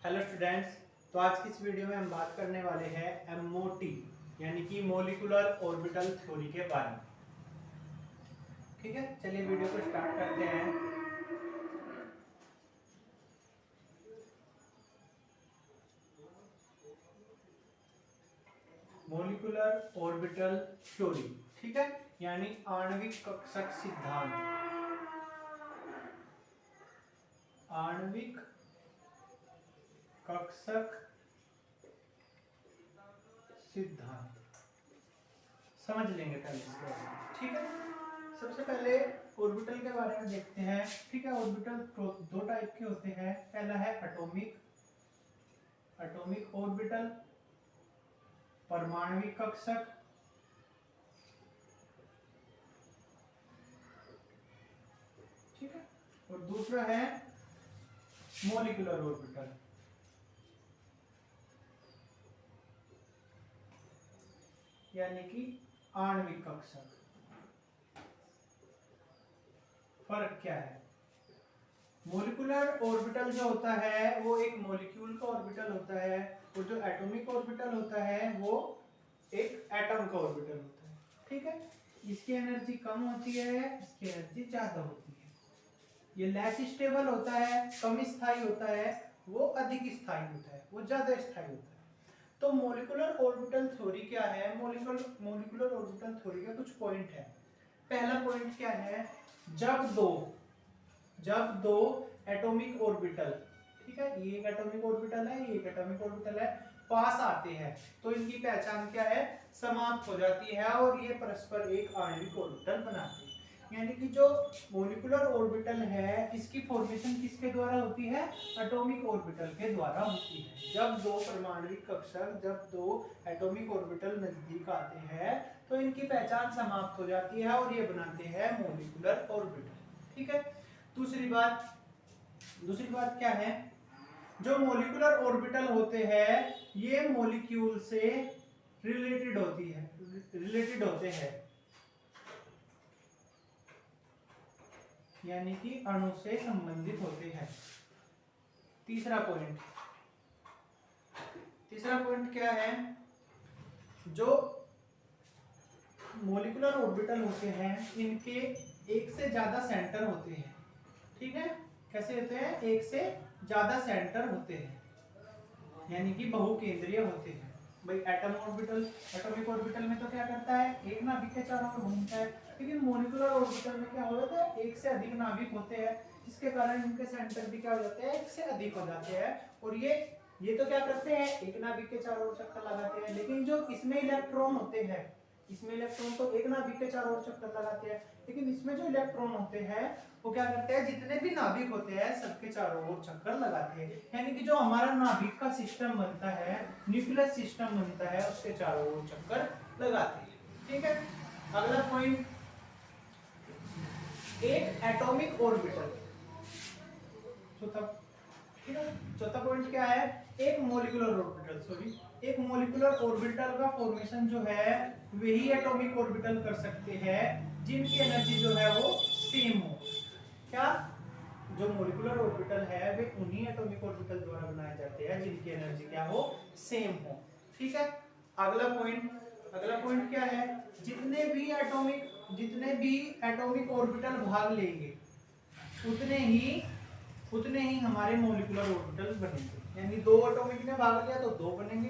Hello students. तो आज की इस वीडियो में हम बात करने वाले हैं एमओटी यानी कि मोलिकुलर ऑर्बिटल थ्योरी के बारे में। ठीक है, चलिए वीडियो को स्टार्ट करते हैं। मोलिकुलर ऑर्बिटल थ्योरी, ठीक है, यानी आणविक कक्षक सिद्धांत। आणविक कक्षक सिद्धांत समझ लेंगे पहले इसके बारे में। ठीक है, सबसे पहले ऑर्बिटल के बारे में देखते हैं। ठीक है, ऑर्बिटल दो टाइप के होते हैं। पहला है एटॉमिक ऑर्बिटल, परमाणविक कक्षक। ठीक है, और दूसरा है मोलिकुलर ऑर्बिटल, यानी कि आणविक कक्षक। फर्क क्या है? मोलिकुलर ऑर्बिटल जो होता है वो एक मॉलिक्यूल का ऑर्बिटल होता है, और जो एटॉमिक ऑर्बिटल होता है वो एक एटम का ऑर्बिटल होता है। ठीक है, इसकी एनर्जी कम होती है, इसकी एनर्जी ज्यादा होती है। ये लेस स्टेबल होता है, कम स्थायी होता है, वो अधिक स्थायी होता है, वो ज्यादा स्थायी होता है। तो मोलिकुलर ऑर्बिटल थ्योरी क्या है? मोलिकुलर ऑर्बिटल थ्योरी का कुछ पॉइंट है। पहला पॉइंट क्या है? जब दो एटॉमिक ऑर्बिटल, ठीक है, ये एक एटॉमिक ऑर्बिटल है, ये एक एटॉमिक ऑर्बिटल है, पास आते हैं तो इनकी पहचान क्या है? समाप्त हो जाती है, और ये परस्पर एक आणविक ऑर्बिटल बनाते हैं। यानी कि जो मोलिकुलर ऑर्बिटल है इसकी फॉर्मेशन किसके द्वारा होती है? एटॉमिक ऑर्बिटल के द्वारा होती है। जब दो परमाणविक कक्षक, जब दो एटॉमिक ऑर्बिटल नजदीक आते हैं तो इनकी पहचान समाप्त हो जाती है और ये बनाते हैं मोलिकुलर ऑर्बिटल। ठीक है, दूसरी बात क्या है? जो मोलिकुलर ऑर्बिटल होते हैं ये मॉलिक्यूल से रिलेटेड होते हैं, यानी कि अणु से संबंधित होते हैं। तीसरा पॉइंट क्या है? जो मोलिकुलर ऑर्बिटल होते हैं इनके एक से ज्यादा सेंटर होते हैं। ठीक है, कैसे होते हैं? एक से ज्यादा सेंटर होते हैं, यानी कि बहुकेंद्रीय होते हैं। भाई एटॉमिक ऑर्बिटल में तो क्या करता है? एक नाभिक के चारों ओर घूमता है, लेकिन मोलिकुलर ऑर्बिटल में क्या हो जाता है? एक से अधिक नाभिक होते हैं, जिसके कारण इनके सेंटर भी क्या हो जाते हैं? एक से अधिक हो जाते हैं। और ये तो क्या करते हैं? एक नाभिक के चारों ओर चक्कर लगाते हैं, लेकिन जो इसमें इलेक्ट्रॉन होते हैं, इसमें इलेक्ट्रॉन तो एक नाभिक के चारों ओर चक्कर लगाते हैं, लेकिन इसमें जो इलेक्ट्रॉन होते हैं वो क्या करते हैं? जितने भी नाभिक होते हैं सबके चारों ओर चक्कर लगाते हैं। यानी कि जो हमारा नाभिक का सिस्टम बनता है, न्यूक्लियस सिस्टम बनता है, उसके चारों ओर चक्कर लगाते हैं। ठीक है, अगला पॉइंट, एक एटॉमिक ऑर्बिटल। चौथा पॉइंट क्या है? एक मोलिकुलर ऑर्बिटल का फॉर्मेशन जो है वही एटॉमिक ऑर्बिटल कर सकते हैं जिनकी एनर्जी जो है वो सेम हो। क्या? जो मोलिकुलर ऑर्बिटल है वे उन्हीं एटॉमिक ऑर्बिटल द्वारा बनाए जाते हैं जिनकी एनर्जी क्या हो? सेम हो। ठीक है, अगला पॉइंट क्या है? जितने भी एटॉमिक ऑर्बिटल भाग लेंगे उतने ही हमारे मोलिकुलर ऑर्बिटल बनेंगे। यानी दो एटॉमिक ने भाग लिया तो दो बनेंगे,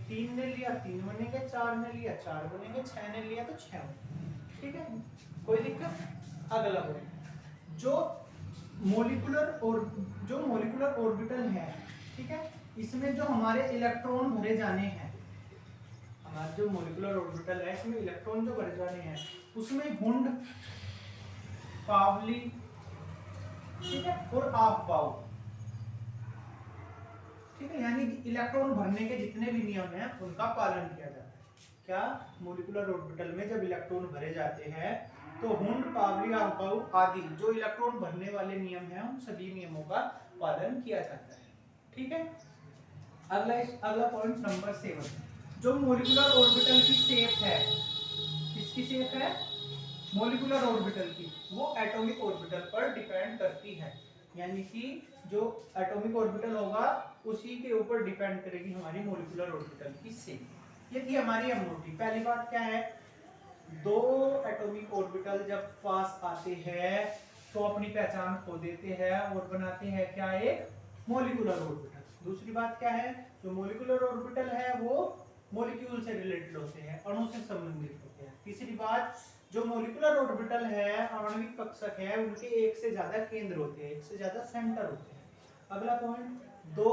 तीन ने लिया तीन बनेंगे, चार ने लिया चार बनेंगे, छह ने लिया तो छह बनेंगे। ठीक है, कोई दिक्कत? अगला पॉइंट, जो मोलिकुलर ऑर्बिटल है, ठीक है, इसमें जो हमारे इलेक्ट्रॉन भरे जाने हैं, हमारा जो मोलिकुलर ऑर्बिटल है इसमें इलेक्ट्रॉन जो भरे जाने हैं उसमें हुंड, पावली, ठीक है, और ऑफ बाउ। ठीक है, यानी इलेक्ट्रॉन भरने के जितने भी नियम हैं उनका पालन किया जाता है। क्या? मोलिकुलर ऑर्बिटल में जब इलेक्ट्रॉन भरे जाते हैं तो हुंड, पावली, ऑफ बाउ आदि जो इलेक्ट्रॉन भरने वाले नियम हैं उन सभी नियमों का पालन किया जाता है। ठीक है, अगला पॉइंट नंबर 7, जो मोलिकुलर ऑर्बिटल की शेप है, किसकी शेप है? मोलिकुलर ऑर्बिटल की, वो एटॉमिक ऑर्बिटल पर डिपेंड करती है। यानी कि जो एटॉमिक ऑर्बिटल होगा उसी के ऊपर डिपेंड करेगी हमारी मॉलिक्यूलर ऑर्बिटल की शेप। ये थी हमारी एमओटी। पहली बात क्या है, दो एटॉमिक ऑर्बिटल जब पास आते हैं तो अपनी पहचान खो देते हैं और बनाते हैं क्या, एक मॉलिक्यूलर ऑर्बिटल। दूसरी बात क्या है, जो मॉलिक्यूलर ऑर्बिटल है वो मॉलिक्यूल से रिलेटेड होते हैं, अणु से संबंधित होते हैं। तीसरी बात, जो मॉलिक्यूलर ऑर्बिटल है, आणविक कक्षक है, उनके एक से ज्यादा केंद्र होते हैं, एक से ज्यादा सेंटर होते हैं। अगला पॉइंट दो,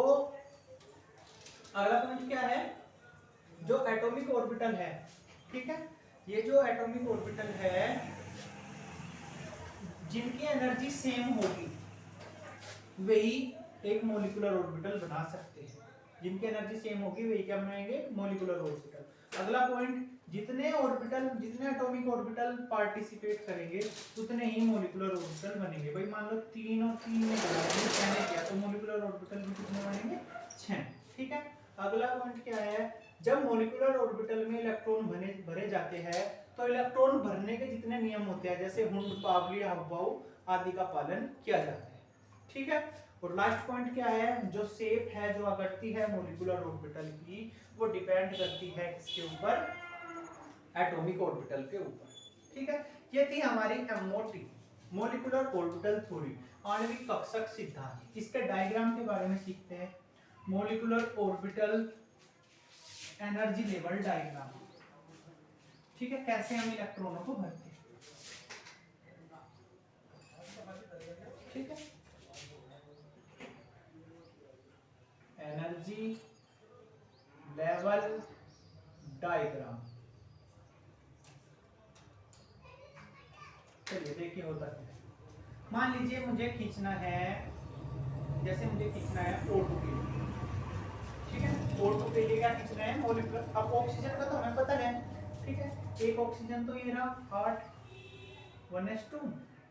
अगला पॉइंट क्या है, जो एटॉमिक ऑर्बिटल है, ठीक है, ये जो एटॉमिक ऑर्बिटल है जिनकी एनर्जी सेम होगी वही एक मॉलिक्यूलर ऑर्बिटल बना सकते हैं। जिनकी एनर्जी सेम होगी वही क्या बनाएंगे, मॉलिक्यूलर ऑर्बिटल। अगला पॉइंट, जितने ऑर्बिटल, जितने एटॉमिक ऑर्बिटल पार्टिसिपेट करेंगे उतने ही मॉलिक्यूलर ऑर्बिटल बनेंगे। भाई मान लो 3 और 3 ने किया तो मॉलिक्यूलर ऑर्बिटल भी कितने बनेंगे, 6। ठीक है। अगला पॉइंट क्या है, जब मॉलिक्यूलर ऑर्बिटल में इलेक्ट्रॉन भरे जाते हैं तो इलेक्ट्रॉन भरने के जितने नियम होते हैं, जैसे हुंड, पावली, हाउ आदि का पालन किया जाता है। ठीक है। और लास्ट पॉइंट क्या है, जो शेप है, जो आकृति है मॉलिक्यूलर ऑर्बिटल की, वो डिपेंड करती है किसके ऊपर, एटॉमिक ऑर्बिटल के ऊपर। ठीक है। ये थी हमारी एमओटी, मॉलिक्यूलर ऑर्बिटल थ्योरी, आणविक कक्षक सिद्धांत। इसके डायग्राम के बारे में सीखते हैं। Molecular orbital energy level diagram. ठीक है, कैसे हम इलेक्ट्रॉनों को भरते हैं। ठीक है, एनर्जी लेवल डायग्राम। चलिए देखिए होता क्या है। मान लीजिए मुझे खींचना है, जैसे मुझे खींचना है O2 के लिए। ठीक है, O2 के लिए क्या खींचना है, मॉलिक्यूलर। अब ऑक्सीजन का तो हमें पता है। ठीक है, एक ऑक्सीजन तो ये रहा 8, 1s2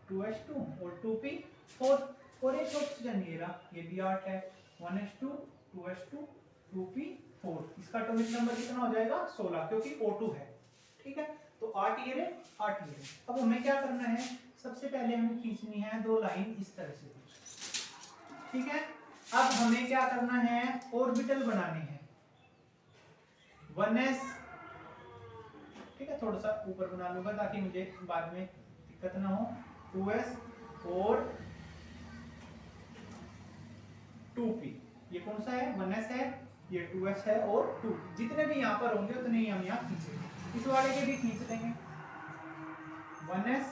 2s2 और 2p4, और एक ऑक्सीजन ये रहा, ये भी 8 है, 1s2 2s2 2p4। इसका एटॉमिक नंबर कितना हो जाएगा, 16, क्योंकि O2 है। ठीक है, तो 8 ये रहे, 8 ये रहे। अब हमें क्या करना है, सबसे पहले हमें खींचनी है दो लाइन इस तरह से कुछ। ठीक है, अब हमें क्या करना है, ऑर्बिटल बनाने हैं। 1s, ठीक है, थोड़ा सा ऊपर बना लूंगा ताकि मुझे बाद में दिक्कत ना हो। 2s और 2p, ये कौन सा है, 1s है, ये 2s है और 2, जितने भी यहाँ पर होंगे उतने ही हम यहाँ खींचेंगे। इस वाले के भी खींच लेंगे, 1s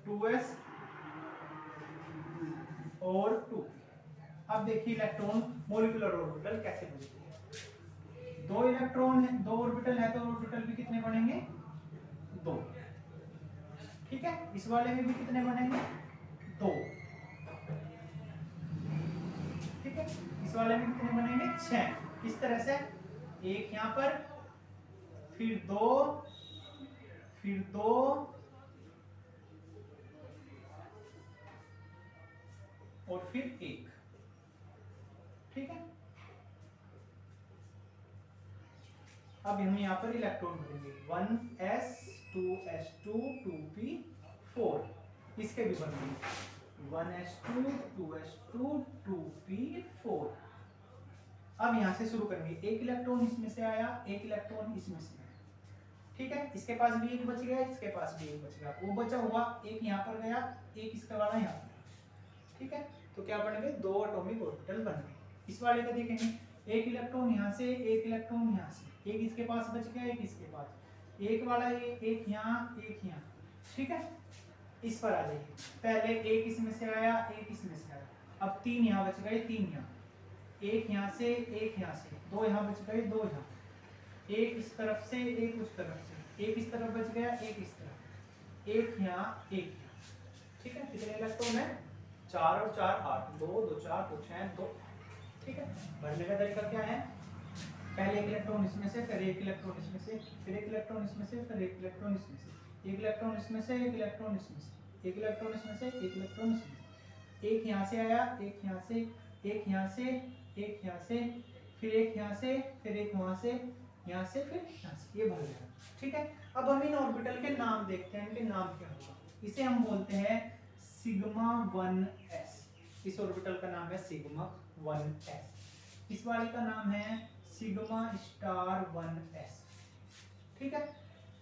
2s और 2। अब देखिए इलेक्ट्रॉन मॉलिक्यूलर ऑर्बिटल कैसे बनते हैं। दो इलेक्ट्रॉन है, दो ऑर्बिटल है, तो ऑर्बिटल भी कितने बनेंगे, 2। ठीक है, इस वाले में भी कितने बनेंगे, 2। ठीक है, इस वाले में कितने बनेंगे, 6। इस तरह से एक यहाँ पर, फिर 2, फिर 2, और फिर 1। ठीक है, अब हम यहाँ पर इलेक्ट्रॉन भरेंगे, 1s 2s2 2p4। इसके भी भरेंगे 1s2 2s2 2p4। अब यहाँ से शुरू करेंगे, एक इलेक्ट्रॉन इसमें से आया, एक इलेक्ट्रॉन इसमें से आया। ठीक है, इसके पास भी एक बच गया, इसके पास भी एक बच गया, वो बचा हुआ एक यहाँ पर गया, एक इसका वाला यहाँ पर। ठीक है, तो क्या बन गए, दो एटॉमिक ऑर्बिटल बन गए। इस वाले का देखेंगे, एक इलेक्ट्रॉन यहाँ से, एक इलेक्ट्रॉन यहाँ से, एक इसके पास बच गया, एक इसके पास, एक वाला ये, एक यहाँ, एक यहाँ। ठीक है, इस पर आ जाइए, पहले एक इसमें से आया, एक इसमें से आया, अब 3 यहाँ बच गए, 3 यहाँ, एक यहाँ से, एक यहाँ से, 2 यहाँ बच गए, 2 यहाँ, एक इस तरफ से, एक उस तरफ से, एक इस तरफ बच गया, एक इस तरफ, एक यहाँ, एक यहाँ। ठीक है, कितने इलेक्ट्रॉन है, 4 और 4 8, 2 2 4 2 6 2। ठीक है, भरने का तरीका क्या है, पहले एक इलेक्ट्रॉन इसमें से, फिर एक इलेक्ट्रॉन इसमें से, फिर एक इलेक्ट्रॉन इसमें से, फिर एक इलेक्ट्रॉन इसमें से, एक इलेक्ट्रॉन इसमें से, एक इलेक्ट्रॉन इसमें से, एक इलेक्ट्रॉन इसमें से, एक इलेक्ट्रॉन इसमें से, एक यहाँ से आया, एक यहाँ से, एक यहाँ से, एक यहाँ से, फिर एक यहाँ से, फिर एक वहां से, यहाँ से, फिर यहाँ से, ये भर गया। ठीक है, अब हम इन ऑर्बिटल के नाम देखते हैं, इनके नाम क्या होगा। इसे हम बोलते हैं सिग्मा 1s, इस ऑर्बिटल का नाम है सिग्मा 1s। इस वाले का नाम है सिग्मा स्टार 1s। ठीक है,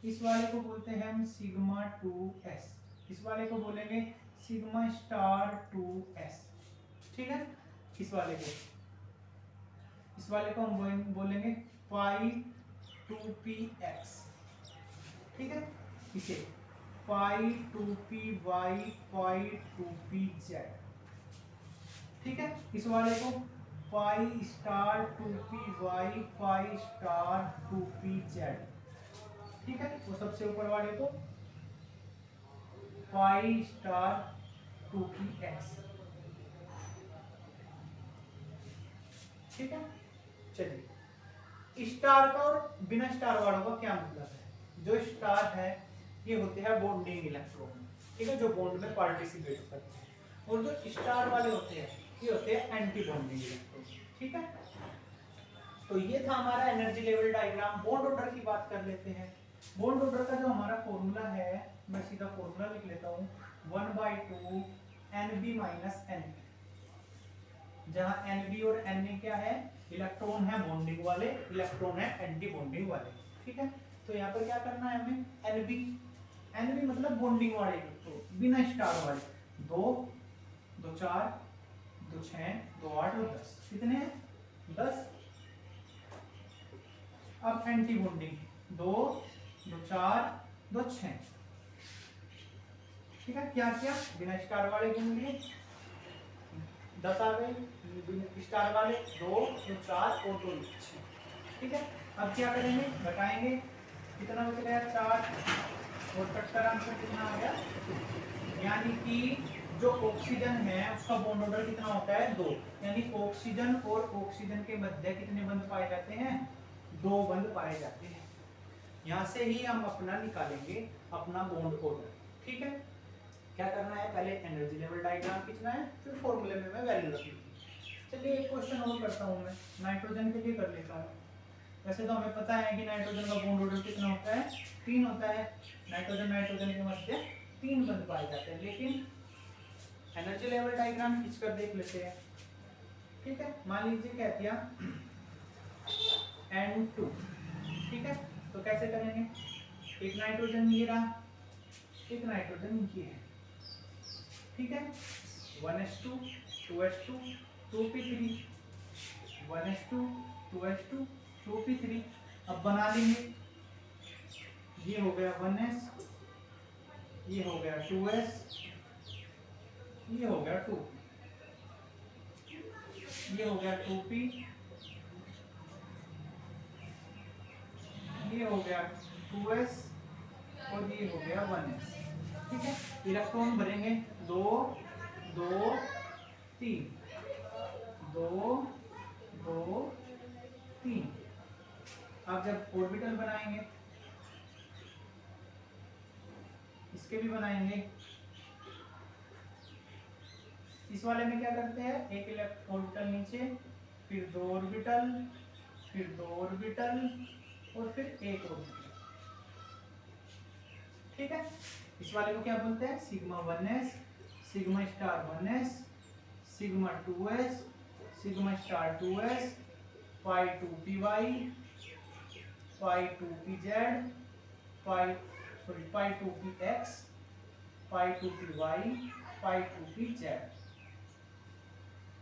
इस वाले को बोलते हैं हम सिग्मा 2s, इस वाले को बोलेंगे सिग्मा स्टार 2s। ठीक है, इस वाले को हम बोलेंगे पाई 2px। ठीक है, इसे पाई 2py पाई 2pz। ठीक है, इस वाले को pi star 2py pi star 2pz। ठीक है, वो सबसे ऊपर वाले को पाई स्टार 2px। ठीक है, चलिए स्टार का और बिना स्टार वालों का क्या मतलब है। जो स्टार है ये होते हैं बॉन्डिंग इलेक्ट्रॉन, ठीक है, जो बॉन्ड में पार्टिसिपेट करते हैं, और जो स्टार वाले होते हैं ये होते हैं एंटी बॉन्डिंग इलेक्ट्रॉन। ठीक है, तो ये था हमारा energy level diagram. Bond order की बात कर लेते हैं। बॉन्ड ऑर्डर का जो हमारा फॉर्मूला है, मैं सीधा फॉर्मूला लिख लेता हूँ, 1/2 Nb - Np, जहां Nb और Na क्या है, इलेक्ट्रॉन है बॉन्डिंग वाले, इलेक्ट्रॉन है एंटी बॉन्डिंग वाले। ठीक है, तो यहाँ पर क्या करना है हमें, Nb मतलब बॉन्डिंग वाले इलेक्ट्रॉन, बिना स्टार वाले, 2 2 4 2 6 2 8 और 10, कितने हैं, 10। अब एंटी बॉन्डिंग 2 2 4 2 6। ठीक है, क्या किया, बिना स्टार वाले गिन लिए, 10 आ गए, स्टार वाले 2 2 4 और 2 6। ठीक है, अब क्या करेंगे, घटाएंगे, कितना बच गया, 4, और कट्टर आंसर कितना आ गया, यानी कि जो ऑक्सीजन है उसका बॉन्ड ऑर्डर कितना होता है, 2, यानी ऑक्सीजन और ऑक्सीजन के मध्य कितने बंध पाए जाते हैं, 2 बंध पाए जाते हैं। यहाँ से ही हम अपना निकालेंगे अपना बॉन्ड ऑर्डर। ठीक है, क्या करना है, पहले एनर्जी लेवल डायग्राम खींचना है, फिर फॉर्मूले में मैं वैल्यू रखूंगी। चलिए एक क्वेश्चन और करता हूँ, मैं नाइट्रोजन के लिए कर लेता हूँ। वैसे तो हमें पता है कि नाइट्रोजन का बॉन्ड ऑर्डर कितना होता है, 3 होता है, नाइट्रोजन के मध्य 3 बंध पाए जाते हैं, लेकिन एनर्जी लेवल डायग्राम खींच कर देख लेते हैं। ठीक है, मान लीजिए कह दिया N2। ठीक है, तो कैसे करेंगे, एक नाइट्रोजन ये रहा, एक नाइट्रोजन ये है। ठीक है, 1s2 2s2 2p3, 1s2 2s2 2p3। अब बना लेंगे, ये हो गया 1s, ये हो गया 2s, ये हो गया 2p, ये हो गया 2p, ये हो गया 2s, और ये हो गया 1s। ठीक है, इलेक्ट्रॉन भरेंगे 2 2 3 2 2 3। अब जब ऑर्बिटल बनाएंगे, इसके भी बनाएंगे, इस वाले में क्या करते हैं, एक ऑर्बिटल नीचे, फिर 2 ऑर्बिटल, फिर 2 ऑर्बिटल, और फिर 1 ऑर्बिटल। ठीक है, इस वाले को क्या बोलते हैं, sigma 1s, sigma star 1s, sigma 2s, sigma star 2s, पाई 2py, पाई 2pz, पाई 2px, पाई 2py, पाई 2pz,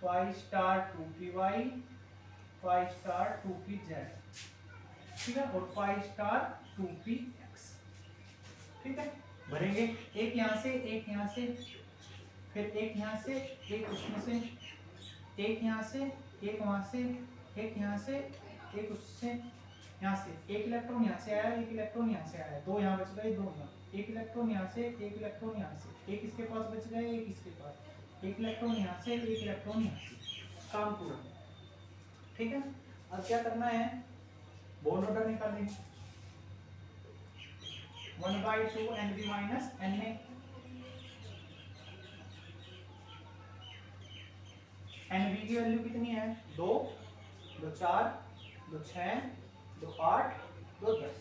pi star 2py, pi star 2pz। ठीक है, और पाई स्टार 2px। ठीक है, भरेंगे, एक यहाँ से, एक यहाँ से, फिर एक यहाँ से, एक उसमें से, एक यहाँ से, एक वहां से, एक यहाँ से, एक उससे, यहाँ से एक इलेक्ट्रॉन यहाँ से आया, एक इलेक्ट्रॉन यहाँ से आया, 2 यहाँ बच गए, 2 यहाँ, एक इलेक्ट्रॉन यहाँ से, एक इलेक्ट्रॉन यहाँ से, एक इसके पास बच गए, एक इसके पास, एक इलेक्ट्रॉन यहाँ से, एक इलेक्ट्रॉन यहाँ से, काम पूरा। ठीक है, अब क्या करना है, बॉन्ड ऑर्डर निकालेंगे, 1/2 Nb - Na। Nb की वैल्यू कितनी है, 2 2 4 2 6 2 8 2 10।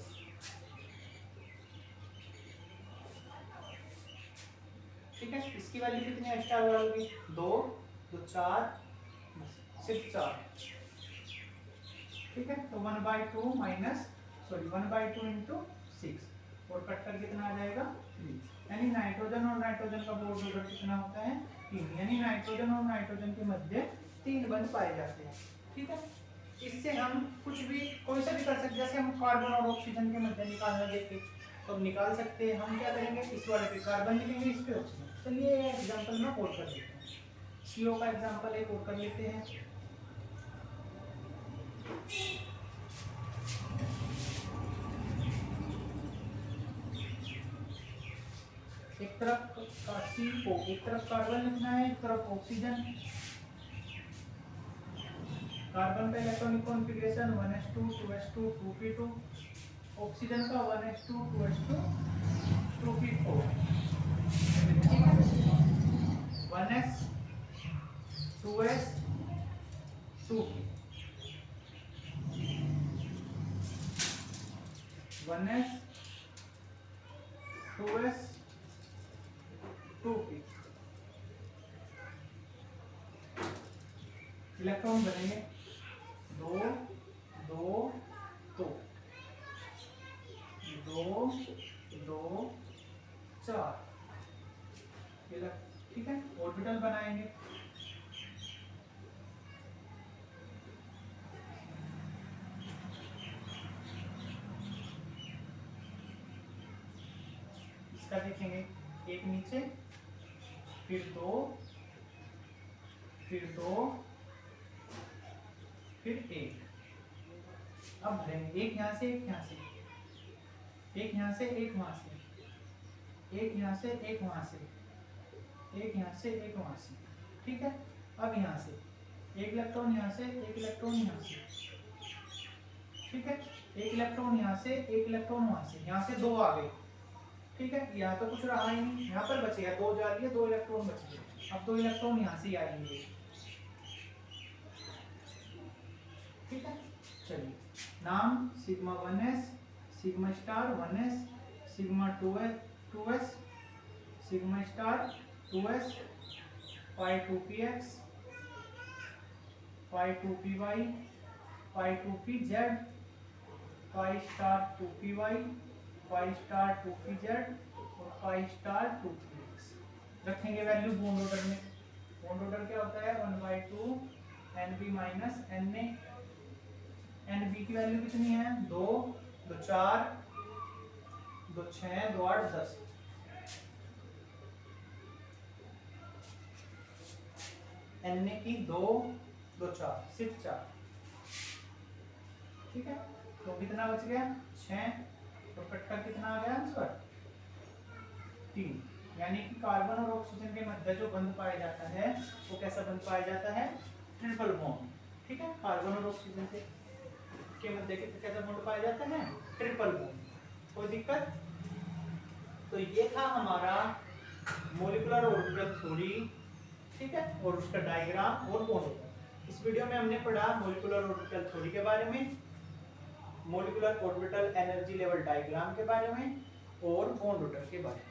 ठीक ठीक है, इसकी वैल्यू कितनी एक्स्ट्रा होगी, 2 2 4, सिर्फ 4, ठीक है। तो 1/2 माइनस सॉरी 1/2 इंटू 6 और फैक्टर कितना आ जाएगा 3, यानी नाइट्रोजन और नाइट्रोजन का बॉन्ड ऑर्डर कितना होता है 3, यानी नाइट्रोजन और नाइट्रोजन के मध्य 3 बंध पाए जाते हैं, ठीक है। इससे हम कुछ भी कोई सा भी कर सकते हैं, जैसे हम कार्बन और ऑक्सीजन के मध्य निकालना देखें तो निकाल सकते हैं। हम क्या करेंगे, इस वाले पे कार्बन लिखेंगे, इस पे ऑक्सीजन। चलिए एग्जांपल में और कर लेते हैं, CO का एग्जांपल एक और कर लेते हैं। एक तरफ CO, एक तरफ कार्बन लिखना है, एक तरफ ऑक्सीजन। कार्बन का electronic configuration 1s2 2s2 2p2, oxygen का 1s2 2s2 2p4, 1s 2s 2p, 1s 2s 2p। Electron बनेंगे 2 2 2 2 2 4, ठीक है। ऑर्बिटल बनाएंगे, इसका देखेंगे एक नीचे, फिर 2, फिर 2, फिर 1। अब भरेंगे एक यहाँ से, एक यहाँ से, एक यहाँ से, एक वहां से, एक यहाँ से, एक वहां से, एक यहाँ से, एक वहां से, ठीक है। अब यहाँ से एक इलेक्ट्रॉन, यहाँ से एक इलेक्ट्रॉन, यहाँ से, ठीक है। एक इलेक्ट्रॉन यहाँ से, एक इलेक्ट्रॉन वहां से, यहाँ से 2 आ गए, ठीक है। यहाँ तो कुछ रहा ही नहीं, यहाँ पर बचेगा 2 जा रही है, 2 इलेक्ट्रॉन बच गए। अब 2 इलेक्ट्रॉन यहाँ से आएंगे, ठीक है। चलिए नाम sigma 1s, sigma star 1s, sigma 2s, sigma star 2s, phi 2px, phi 2py, phi 2pz, phi star 2py, phi star 2pz और phi स्टार 2px। रखेंगे वैल्यू बॉन्ड ऑर्डर में। बॉन्ड ऑर्डर क्या होता है 1/2 Nb माइनस Na। Nb की value कितनी है 2 2 4 2 6 2 8 10, Na की 2 2 4 सिर्फ 4, ठीक है। तो कितना बच गया 6, तो कट्टा कितना आ गया आंसर 3, यानी कि कार्बन और ऑक्सीजन के मध्य जो बंध पाया जाता है वो कैसा बंध पाया जाता है ट्रिपल बॉन्ड, ठीक है। कार्बन और ऑक्सीजन के मध्य कैसा बॉन्ड पाया जाता है ट्रिपल बॉन्ड। कोई दिक्कत? तो ये था हमारा मॉलिक्यूलर ऑर्बिटल थ्योरी, ठीक है, और उसका डायग्राम और बॉन्ड। इस वीडियो में हमने पढ़ा मॉलिक्यूलर ऑर्बिटल थ्योरी के बारे में, molecular orbital energy level diagram के बारे में और बॉन्ड ऑर्डर के बारे में।